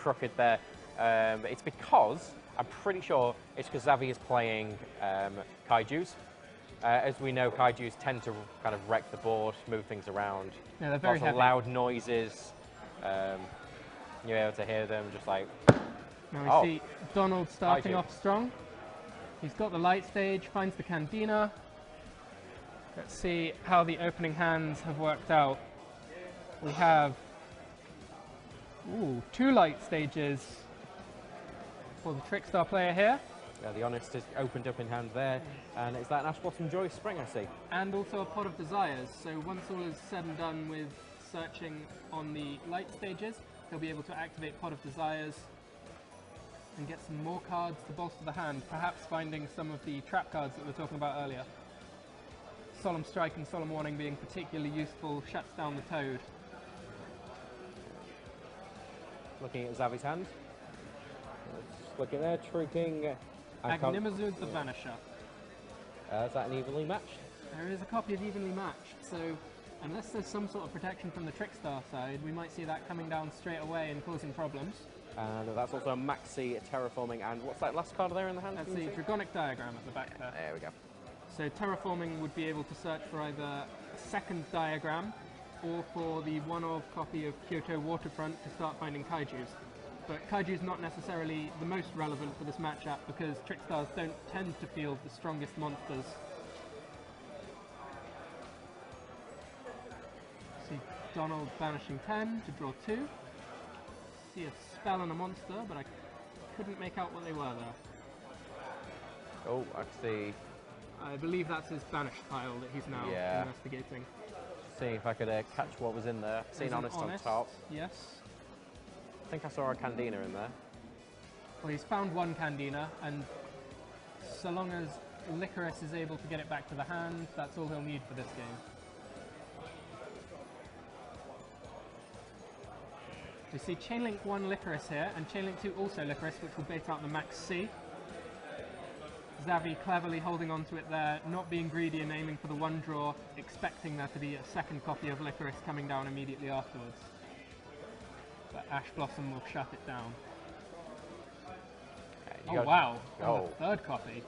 crooked there. It's because, I'm pretty sure it's because Xavi is playing Kaijus. As we know, Kaijus tend to kind of wreck the board, move things around. Yeah, they're very Lots of heavy. loud noises. You're able to hear them just like... Now we see Donald starting Kaiju. off strong. He's got the light stage, finds the Candina. Let's see how the opening hands have worked out. We have 2 light stages for the Trickstar player here. The Honest is opened up in hand there, and it's that Ash Blossom Joy Spring I see. And also a Pot of Desires, so once all is said and done with searching on the light stages, he'll be able to activate Pot of Desires and get some more cards to bolster the hand, perhaps finding some of the trap cards that we were talking about earlier. Solemn Strike and Solemn Warning being particularly useful, shuts down the Toad. Looking at Xavi's hand. Just looking there, Tricking. Agnimazud the Vanisher. Is that an evenly matched? There is a copy of Evenly Matched, so unless there's some sort of protection from the Trickstar side, we might see that coming down straight away and causing problems. And that's also a Maxi Terraforming, and what's that last card there in the hand? That's the Dragonic Diagram at the back there. There we go. So Terraforming would be able to search for either a second diagram or for the one-of copy of Kyoto Waterfront to start finding Kaijus. But Kaiju's not necessarily the most relevant for this matchup because Trickstars don't tend to field the strongest monsters. See Donald banishing 10 to draw 2. See a spell and a monster, but I couldn't make out what they were there. Oh, I see. I believe that's his banished pile that he's now investigating. See if I could catch what was in there. Seen Honest on top. Yes. I think I saw a Candina in there. Well, he's found one Candina, and so long as Licorice is able to get it back to the hand, that's all he'll need for this game. We see Chainlink 1 Licorice here, and Chainlink 2 also Licorice, which will bait out the Max C. Xavi cleverly holding on to it there, not being greedy and aiming for the one draw, expecting there to be a second copy of Licorice coming down immediately afterwards. But Ash Blossom will shut it down. Oh wow, a third copy.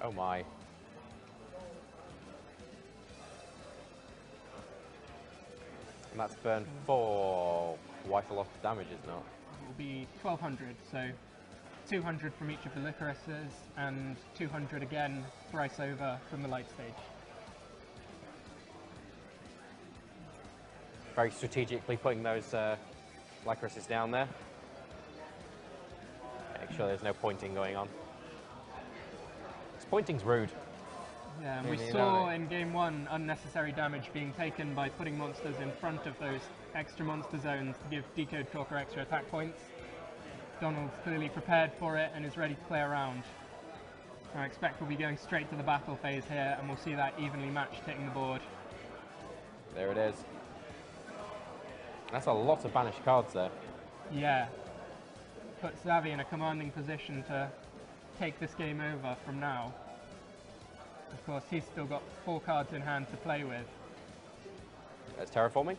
Oh my. And that's burned for quite a lot of damage, isn't it? It will be 1200, so 200 from each of the Licorices and 200 again thrice over from the light stage. Very strategically putting those Licorices down there. Make sure there's no pointing going on. This pointing's rude. Yeah, and we saw in game 1 unnecessary damage being taken by putting monsters in front of those extra monster zones to give Decode Talker extra attack points. Donald's clearly prepared for it and is ready to play around. I expect we'll be going straight to the battle phase here, and we'll see that evenly matched hitting the board. There it is. That's a lot of banished cards there. Yeah. Puts Xavi in a commanding position to take this game over from now. Of course, he's still got 4 cards in hand to play with. There's Terraforming.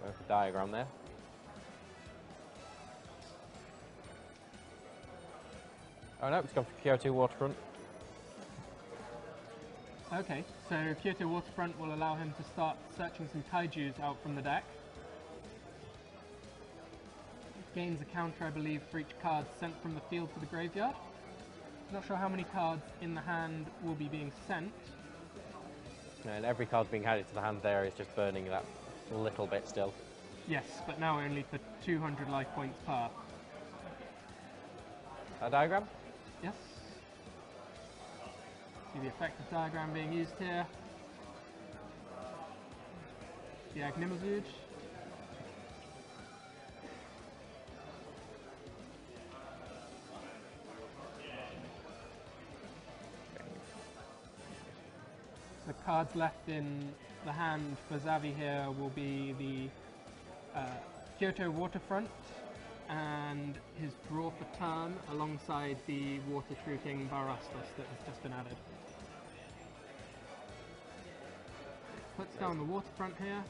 There's the diagram there. Oh no, it's gone for Kyoto Waterfront. Okay, so Kyoto Waterfront will allow him to start searching some Kaijus out from the deck. Gains a counter, I believe, for each card sent from the field to the graveyard. Not sure how many cards in the hand will be being sent. And every card being added to the hand there is just burning that little bit still. Yes, but now only for 200 life points per. A diagram? Yes. See the effective diagram being used here. The Agnimazud. The cards left in the hand for Xavi here will be the Kyoto Waterfront and his draw for turn alongside the Water Shrieking Barastos that has just been added. puts down the waterfront here.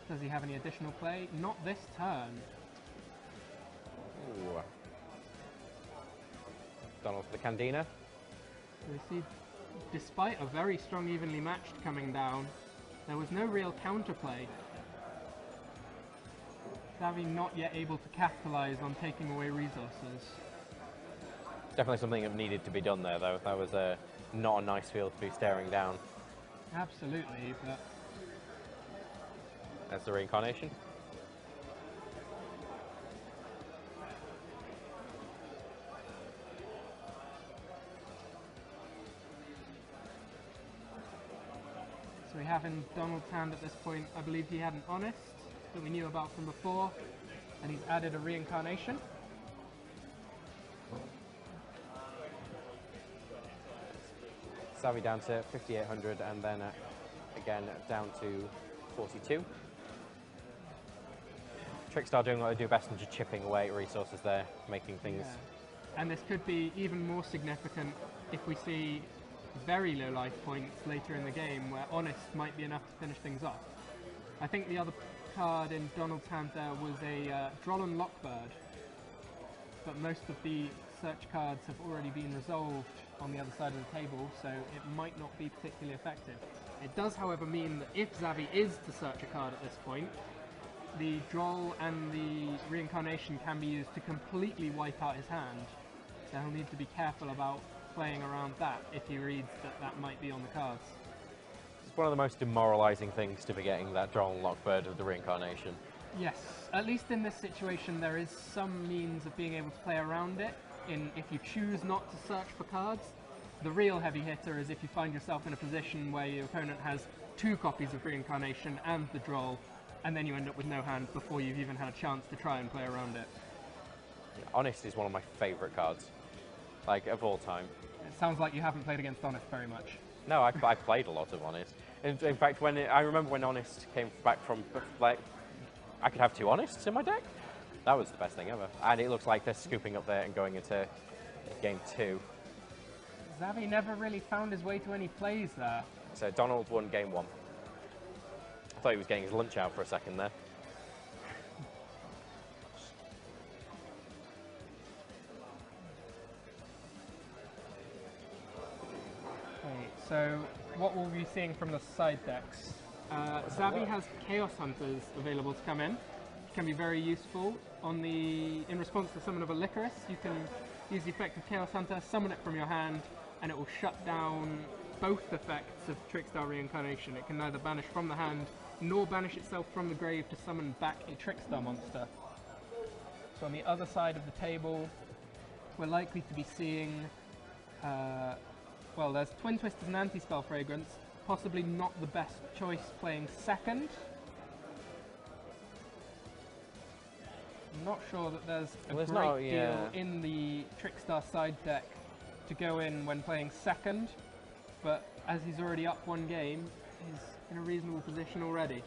Does he have any additional play? Not this turn. Ooh. Donald for the Candina. We see, despite a very strong evenly matched coming down, there was no real counterplay. Xavi not yet able to capitalize on taking away resources. Definitely something that needed to be done there, though. That was not a nice field to be staring down. Absolutely, but... That's the reincarnation. So we have in Donald's hand at this point, I believe he had an Honest that we knew about from before, and he's added a reincarnation. Xavi down to 5,800 and then again down to 42. Trickstar doing what they do best and just chipping away at resources there, making things... Yeah. And this could be even more significant if we see very low life points later in the game where Honest might be enough to finish things off. I think the other card in Donald's hand there was a Drollen Lockbird, but most of the search cards have already been resolved on the other side of the table, so it might not be particularly effective. It does, however, mean that if Xavi is to search a card at this point, the Droll and the Reincarnation can be used to completely wipe out his hand, so he'll need to be careful about playing around that if he reads that that might be on the cards. It's one of the most demoralising things to be getting that Drollen Lockbird of the Reincarnation. Yes, at least in this situation there is some means of being able to play around it. If you choose not to search for cards. The real heavy hitter is if you find yourself in a position where your opponent has 2 copies of Reincarnation and the Droll, and then you end up with no hand before you've even had a chance to try and play around it. Honest is one of my favourite cards, like, of all time. It sounds like you haven't played against Honest very much. No, I played a lot of Honest. In fact, I remember when Honest came back from, like, I could have 2 Honests in my deck. That was the best thing ever. And it looks like they're scooping up there and going into game 2. Xavi never really found his way to any plays there. So Donald won game 1. I thought he was getting his lunch out for a second there. Okay, so what we'll be seeing from the side decks. Xavi has Chaos Hunters available to come in. Can be very useful. In response to summon of a Licorice, you can use the effect of Chaos Hunter, summon it from your hand, and it will shut down both effects of Trickstar Reincarnation. It can neither banish from the hand, nor banish itself from the grave to summon back a Trickstar monster. So on the other side of the table, we're likely to be seeing, well, there's Twin Twisters and Anti-Spell Fragrance, possibly not the best choice playing second. I'm not sure that there's a great deal in the Trickstar side deck to go in when playing second, but as he's already up 1 game, he's in a reasonable position already.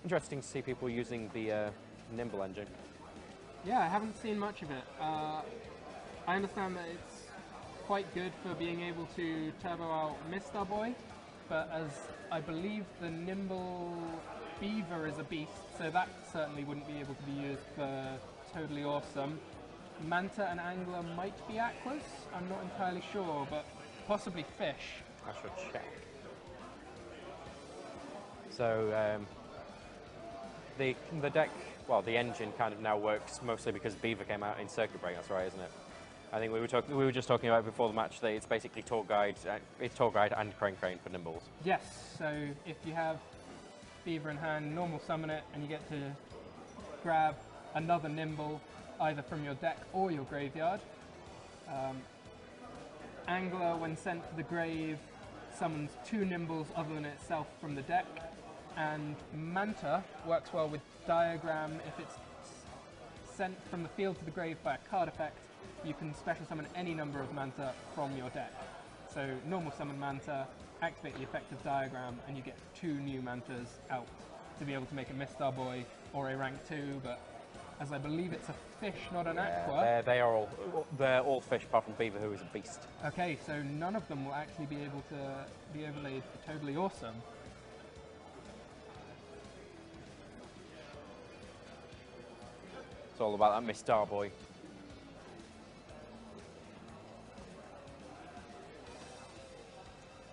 Interesting to see people using the Nimble engine. Yeah, I haven't seen much of it. I understand that it's quite good for being able to turbo out Mr. Boy, but as I believe the Nimble Beaver is a beast, so that certainly wouldn't be able to be used for Totally Awesome. Manta and Angler might be Aquas, I'm not entirely sure, but possibly Fish. I should check. So, the deck, well, the engine kind of now works mostly because Beaver came out in Circuit Break. That's right, isn't it? I think we were just talking about before the match that it's basically Tour Guide, and Crane for Nimbles. Yes. So if you have Beaver in hand, normal summon it, and you get to grab another Nimble either from your deck or your graveyard. Angler, when sent to the grave, summons 2 Nimbles other than itself from the deck. And Manta works well with Diagram if it's sent from the field to the grave by a card effect, you can special summon any number of Manta from your deck. So normal summon Manta, activate the effective diagram, and you get 2 new Mantas out to be able to make a Mistar Boy or a rank 2, but as I believe it's a fish, not an aqua. They're all fish apart from Beaver, who is a beast. Okay, so none of them will actually be able to be overlaid for Totally Awesome. It's all about that Mistar Boy.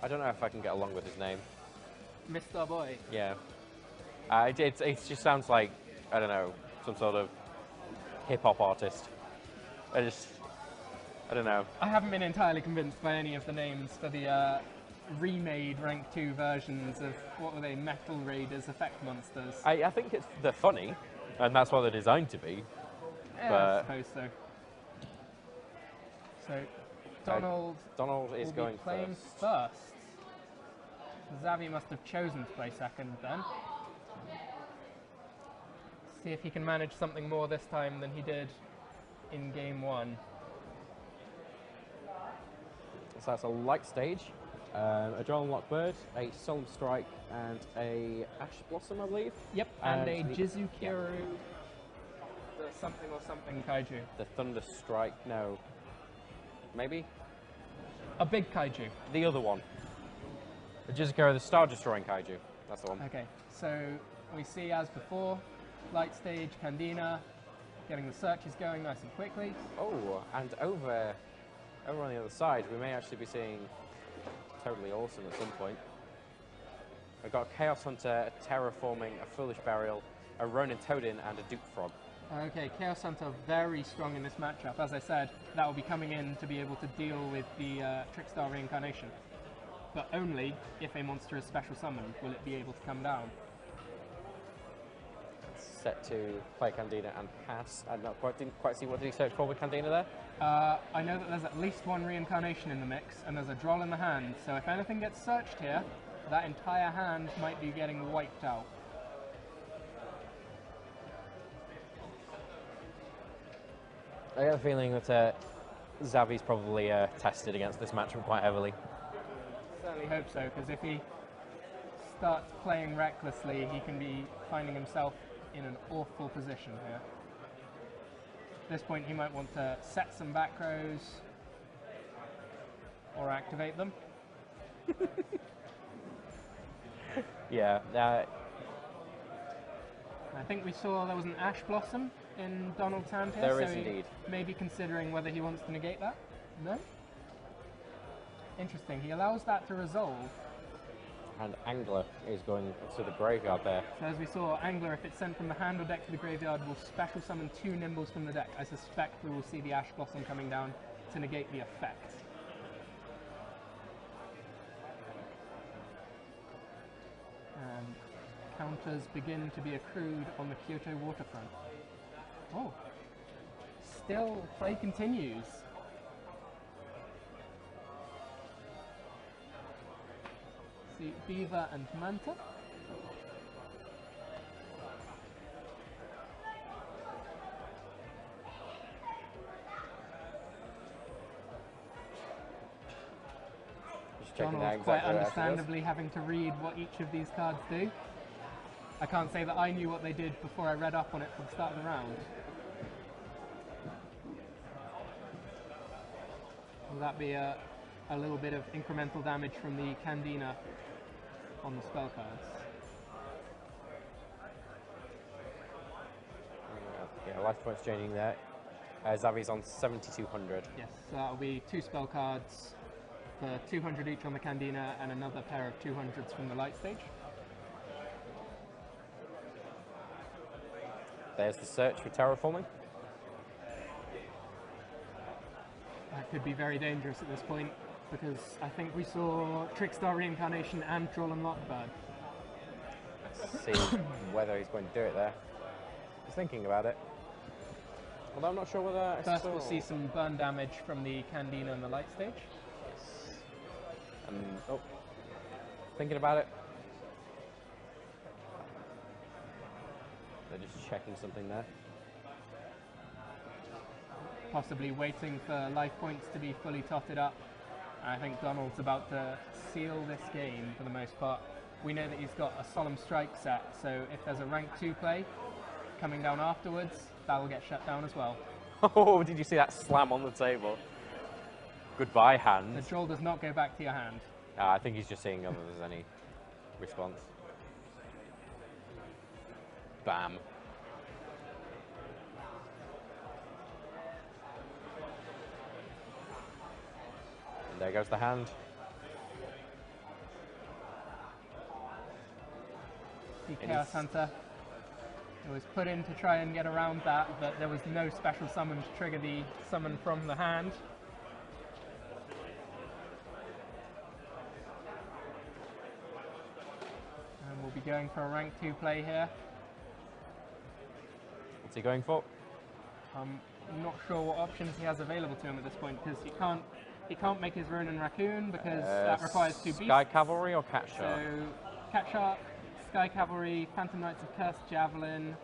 I don't know if I can get along with his name. Mistar Boy. Yeah. It just sounds like, I don't know, some sort of hip-hop artist. I don't know. I haven't been entirely convinced by any of the names for the remade rank 2 versions of, what were they, Metal Raiders effect monsters. I think they're funny, and that's what they're designed to be. Yeah, but I suppose so. So, Donald is will be going playing first. Xavi must have chosen to play second then. See if he can manage something more this time than he did in game 1. So that's a light stage, a Droll and Lockbird, a Solemn Strike, and a Ash Blossom, I believe. Yep, and a Jizukiru, the something or something kaiju. The Thunder Strike, no. Maybe? A big kaiju. The other one. The Jizukiru, the Star Destroying Kaiju. That's the one. Okay, so we see as before, light stage, Candina, getting the searches going nice and quickly. Oh, and over on the other side, we may actually be seeing Totally Awesome at some point. We've got a Chaos Hunter, a Terraforming, a Foolish Burial, a Ronin Toadin, and a Duke Frog. Okay, Chaos Hunter very strong in this matchup. As I said, that will be coming in to be able to deal with the Trickstar reincarnation. But only if a monster is special summoned will it be able to come down. Set to play Candina and pass. I didn't quite see what did he search for with Candina there. I know that there's at least 1 reincarnation in the mix, and there's a Droll in the hand. So if anything gets searched here, that entire hand might be getting wiped out. I get the feeling that Xavi's probably tested against this matchup quite heavily. Certainly hope so, because if he starts playing recklessly, he can be finding himself in an awful position here. At this point, he might want to set some back rows or activate them. Yeah. I think we saw there was an Ash Blossom in Donald's hand here. There so is indeed. Maybe considering whether he wants to negate that. No? Interesting. He allows that to resolve. And Angler is going to the graveyard there. So as we saw, Angler, if it's sent from the hand or deck to the graveyard, will special summon 2 Nimbles from the deck. I suspect we will see the Ash Blossom coming down to negate the effect. And counters begin to be accrued on the Kyoto waterfront. Oh, still play continues. See Beaver and Manta. Just checking Donald that quite exactly understandably having to read what each of these cards do. I can't say that I knew what they did before I read up on it for the start of the round. Will that be a little bit of incremental damage from the Candina on the spell cards? Yeah, life points changing there. Xavi's on 7,200. Yes, so that will be 2 spell cards for 200 each on the Candina and another pair of 200s from the light stage. There's the search for terraforming. That could be very dangerous at this point, because I think we saw Trickstar Reincarnation and Droll and Lockbird. Let's see whether he's going to do it there. He's thinking about it. Although I'm not sure whether I First saw... we'll see some burn damage from the Candina and the light stage. Yes. Oh, thinking about it. They're just checking something there. possibly waiting for life points to be fully totted up. I think Donald's about to seal this game for the most part. We know that he's got a Solemn Strike set, so if there's a rank 2 play coming down afterwards, that will get shut down as well. Oh, did you see that slam on the table? Goodbye, hand. The jaw does not go back to your hand. I think he's just seeing whether there's any response. Bam. And there goes the hand. The Chaos Hunter. It was put in to try and get around that, but there was no special summon to trigger the summon from the hand. And we'll be going for a rank 2 play here. What's he going for? I'm not sure what options he has available to him at this point, because he can't make his Ronin Raccoon because that requires 2 beasts. Sky Cavalry or Cat Shark? So Cat Shark, Sky Cavalry, Phantom Knights of Cursed Javelin.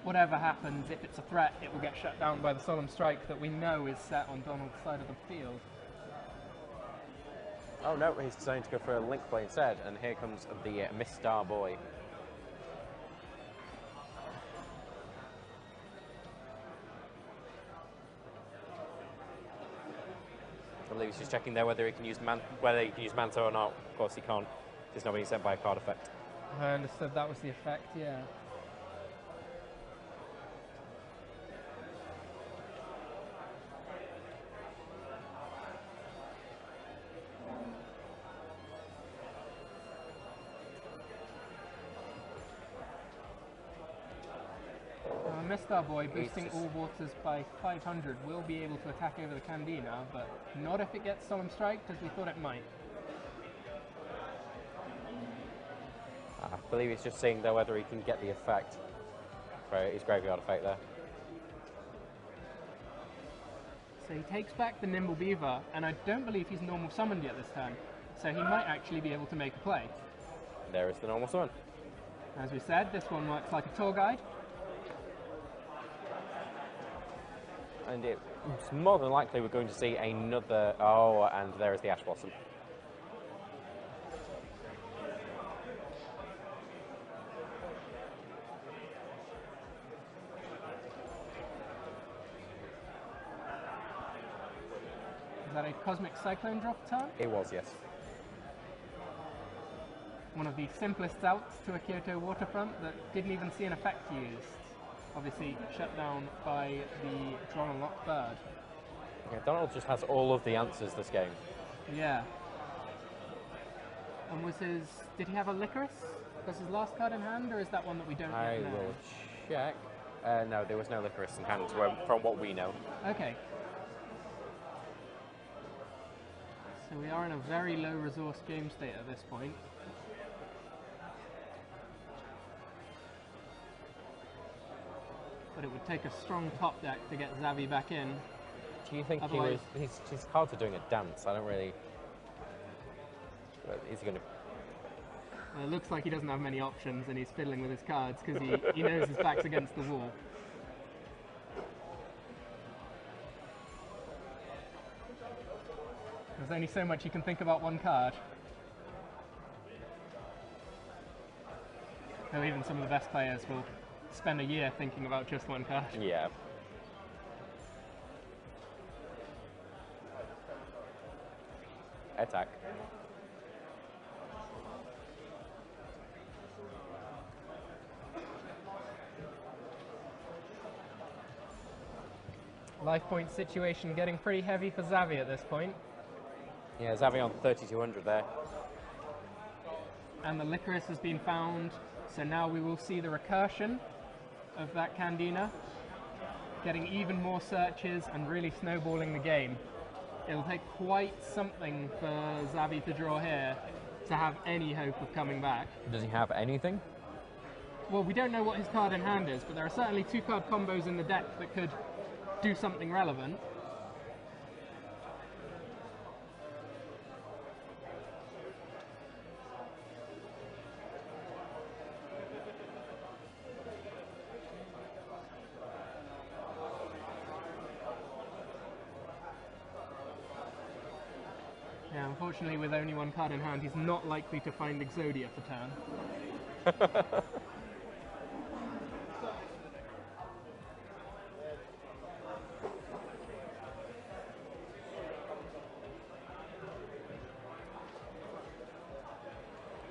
Whatever happens, if it's a threat, it will get shut down by the Solemn Strike that we know is set on Donald's side of the field. Oh no, he's deciding to go for a Link play instead, and here comes the Mistar Boy. I believe he's just checking there whether he can use Manta or not. Of course he can't. He's not being sent by a card effect. I understood that was the effect, yeah. Mistar Boy, boosting all waters by 500, will be able to attack over the Candina, but not if it gets Solemn Strike, as we thought it might. I believe he's just seeing there whether he can get the effect. Right, his graveyard effect there. So he takes back the Nimble Beaver, and I don't believe he's normal summoned yet this turn, so he might actually be able to make a play. There is the normal summon. As we said, this one works like a tour guide. And it's more than likely we're going to see another... Oh, and there is the Ash Blossom. Is that a Cosmic Cyclone drop turn? It was, yes. One of the simplest outs to a Kyoto waterfront that didn't even see an effect used. Obviously shut down by the Drawn and Locked Bird. Yeah, Donald just has all of the answers this game. Yeah. And did he have a Licorice? Was his last card in hand, or is that one that we don't I yet know? will check. No, there was no Licorice in hand from what we know. Okay. So we are in a very low resource game state at this point. But it would take a strong top deck to get Xavi back in. Do you think Otherwise, his cards are doing a dance? I don't really... Is he going to... Well, it looks like he doesn't have many options and he's fiddling with his cards because he knows his back's against the wall. There's only so much you can think about one card. Though even some of the best players will spend a year thinking about just one card. Yeah. Attack. Life point situation getting pretty heavy for Xavi at this point. Yeah, Xavi on 3,200 there. And the Licorice has been found, so now we will see the recursion of that Candina, getting even more searches and really snowballing the game. It'll take quite something for Xavi to draw here to have any hope of coming back. Does he have anything? Well, we don't know what his card in hand is, but there are certainly 2 card combos in the deck that could do something relevant. Yeah, unfortunately, with only one card in hand, he's not likely to find Exodia for turn.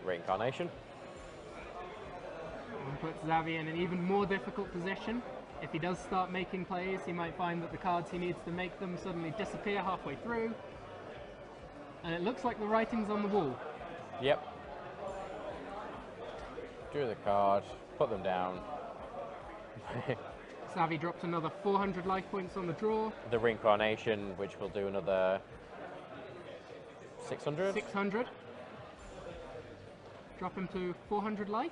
Reincarnation. And puts Xavi in an even more difficult position. If he does start making plays, he might find that the cards he needs to make them suddenly disappear halfway through. And it looks like the writing's on the wall. Yep. Drew the card, put them down. Xavi drops another 400 life points on the draw. The reincarnation, which will do another 600. 600. Drop him to 400 life.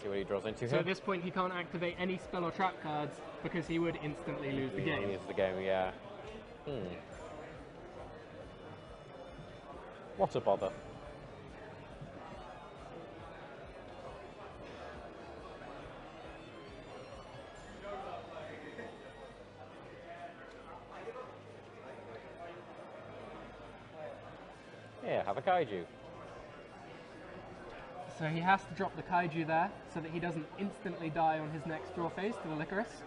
See what he draws into So here. at this point he can't activate any spell or trap cards because he would instantly lose the game. Lose the game, yeah. What a bother. Yeah, have a kaiju. So he has to drop the kaiju there so that he doesn't instantly die on his next draw phase to the Licorice.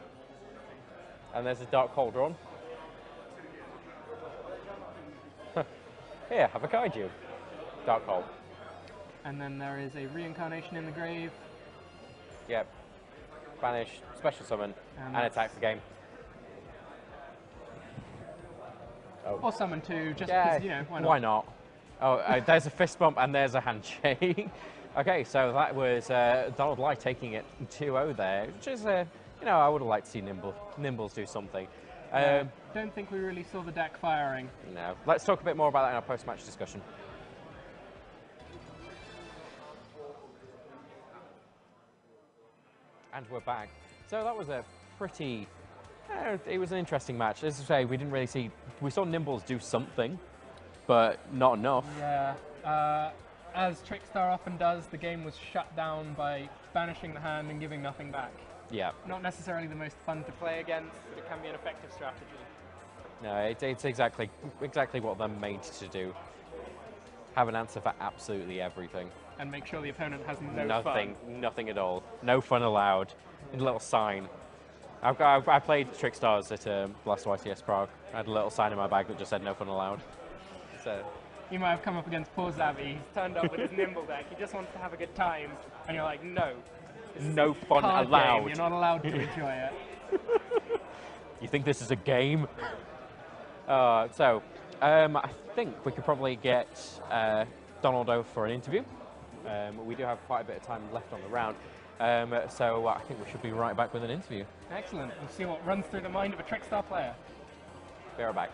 And there's a dark hole drawn. Here, have a kaiju. Dark hole. And then there is a reincarnation in the grave. Yep. Banish, special summon, and that's- attack the game. Oh. Or summon two, just Yeah, because, you know, why not? Why not? Oh, there's a fist bump and there's a handshake. Okay, so that was Donald Light taking it 2-0 there, which is, you know, I would have liked to see Nimbles do something. Don't think we really saw the deck firing. No. Let's talk a bit more about that in our post-match discussion. And we're back. So that was a pretty... it was an interesting match. As I say, we didn't really see... We saw Nimbles do something, but not enough. Yeah. As Trickstar often does, the game was shut down by banishing the hand and giving nothing back. Yeah. Not necessarily the most fun to play against, but it can be an effective strategy. No, it's exactly what they're made to do. Have an answer for absolutely everything. And make sure the opponent has no fun. Nothing at all. No fun allowed. A little sign. I played Trickstars at last YCS Prague. I had a little sign in my bag that just said no fun allowed. So. You might have come up against poor Xavi. He's turned up with his Nimble deck. He just wants to have a good time. And you're like, no. No fun Card allowed. Game. You're not allowed to enjoy it. You think this is a game? I think we could probably get Donald over for an interview. We do have quite a bit of time left on the round. So I think we should be right back with an interview. Excellent. We'll see what runs through the mind of a Trickstar player. Be right back.